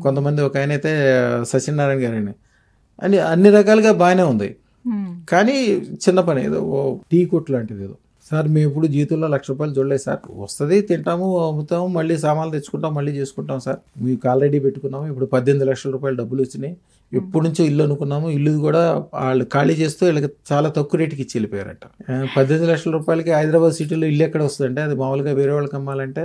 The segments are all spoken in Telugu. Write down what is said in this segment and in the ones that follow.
కొంతమంది ఒక ఆయన అయితే సత్యనారాయణ గారని అన్ని రకాలుగా బాగానే ఉంది. కానీ చిన్న పని ఏదో టీ కొట్టు లాంటిది ఏదో. సార్ మేము ఎప్పుడు జీవితంలో ₹1,00,000 చూడలేదు సార్. వస్తుంది, తింటాము, అమ్ముతాము, మళ్ళీ సామాన్లు తెచ్చుకుంటాం, మళ్ళీ చేసుకుంటాం సార్. మీకు ఆల్రెడీ పెట్టుకున్నాము, ఇప్పుడు ₹18 లక్షల డబ్బులు వచ్చినాయి. ఎప్పటి నుంచో ఇల్లు అనుకున్నాము, ఇల్లు కూడా వాళ్ళు ఖాళీ చేస్తూ వీళ్ళకి చాలా తక్కువ రేటుకి ఇచ్చి వెళ్ళిపోయారట. ₹18 లక్షలకి హైదరాబాద్ సిటీలో ఇల్లు ఎక్కడ వస్తుందంటే అది మామూలుగా వేరే వాళ్ళకి అమ్మాలంటే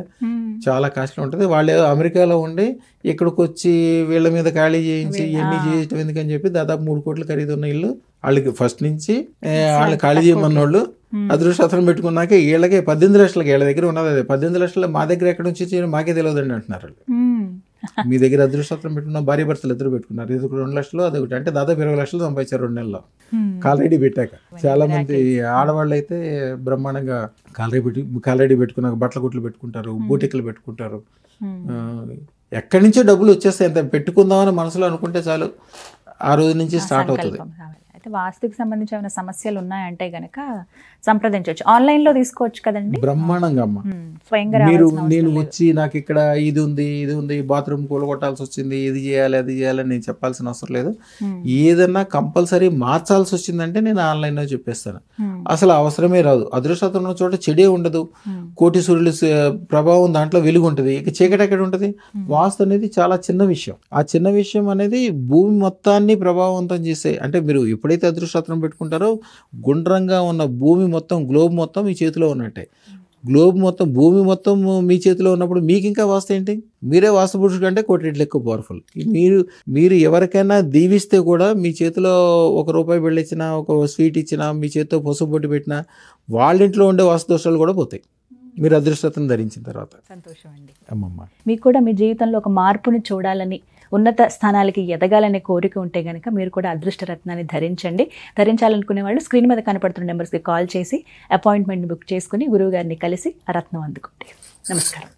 చాలా కాస్ట్లీ ఉంటుంది. వాళ్ళు అమెరికాలో ఉండి ఇక్కడికి వచ్చి వీళ్ళ మీద ఖాళీ చేయించి ఇవన్నీ చేయటం ఎందుకని చెప్పి దాదాపు 3 కోట్ల ఖరీదు ఉన్న ఇల్లు వాళ్ళకి ఫస్ట్ నుంచి వాళ్ళు ఖాళీ చేయమన్నోళ్ళు అదృష్టం పెట్టుకున్నాక వీళ్ళకి 18 లక్షలకి వీళ్ళ దగ్గర ఉన్నది. అదే 18 లక్షలు మా దగ్గర ఎక్కడ నుంచి మాకే తెలియదండి అంటున్నారు. మీ దగ్గర అదృష్టం పెట్టుకున్న భార్య భర్తలు ఇద్దరు పెట్టుకున్నారు. ఇది 2 లక్షలు, అదొకటి అంటే దాదాపు 20 లక్షలు సంపాదించారు 2 నెలల్లో కాలరెడీ పెట్టాక. చాలా మంది ఆడవాళ్ళు అయితే బ్రహ్మాండంగా కాలరెడీ పెట్టుకున్నాక బట్టల గుట్లు పెట్టుకుంటారు, బూటికలు పెట్టుకుంటారు. ఎక్కడి నుంచో డబ్బులు వచ్చేస్తాయి. ఎంత పెట్టుకుందామని మనసులో అనుకుంటే చాలు, ఆ రోజు నుంచి స్టార్ట్ అవుతుంది. అయితే వాస్తుకి సంబంధించి ఏమైనా సమస్యలు ఉన్నాయంటే గనక సంప్రదించవచ్చు. ఆన్లైన్లో తీసుకోవచ్చు కదండి బ్రహ్మాండంగా. అమ్మ నేను వచ్చి నాకు ఇక్కడ ఇది ఉంది బాత్రూమ్ కూలగొట్టాల్సి వచ్చింది, ఇది చేయాలి అది చేయాలని నేను చెప్పాల్సిన అవసరం లేదు. ఏదన్నా కంపల్సరీ మార్చాల్సి వచ్చిందంటే నేను ఆన్లైన్లో చెప్పేస్తాను. అసలు అవసరమే రాదు. అదృష్టం ఉన్న చోట చెడే ఉండదు, కోటి సూర్యుల ప్రభావం దాంట్లో వెలుగు ఉంటుంది. ఇక చీకటి ఎక్కడ ఉంటుంది? వాస్తు అనేది చాలా చిన్న విషయం. ఆ చిన్న విషయం అనేది భూమి మొత్తాన్ని ప్రభావవంతం చేసే, అంటే మీరు ఎప్పుడైతే అదృష్టం పెట్టుకుంటారో గుండ్రంగా ఉన్న భూమి మొత్తం, గ్లోబ్ మొత్తం మీ చేతిలో ఉన్నట్టే. గ్లోబ్ మొత్తం, భూమి మొత్తం మీ చేతిలో ఉన్నప్పుడు మీకు ఇంకా వాస్తు ఏంటి? మీరే వాస్తు పురుషుడు కంటే కోటి రెట్లు ఎక్కువ పవర్ఫుల్. మీరు ఎవరికైనా దీవిస్తే కూడా మీ చేతిలో ₹1 బిళ్ళ ఇచ్చినా, ఒక స్వీట్ ఇచ్చినా, మీ చేతితో పసుపు బొట్టు పెట్టినా వాళ్ళ ఇంట్లో ఉండే వాస్తు దోషాలు కూడా పోతాయి మీరు అదృష్టం ధరించిన తర్వాత. సంతోషం అండి. అమ్మమ్మ, మీకు కూడా మీ జీవితంలో ఒక మార్పుని చూడాలని, ఉన్నత స్థానాలకి ఎదగాలనే కోరిక ఉంటే కనుక మీరు కూడా అదృష్ట రత్నాన్ని ధరించండి. ధరించాలనుకునే వాళ్ళు స్క్రీన్ మీద కనపడుతున్న నెంబర్స్కి కాల్ చేసి అపాయింట్మెంట్ని బుక్ చేసుకుని గురువు గారిని కలిసి ఆ రత్నం అందుకోండి. నమస్కారం.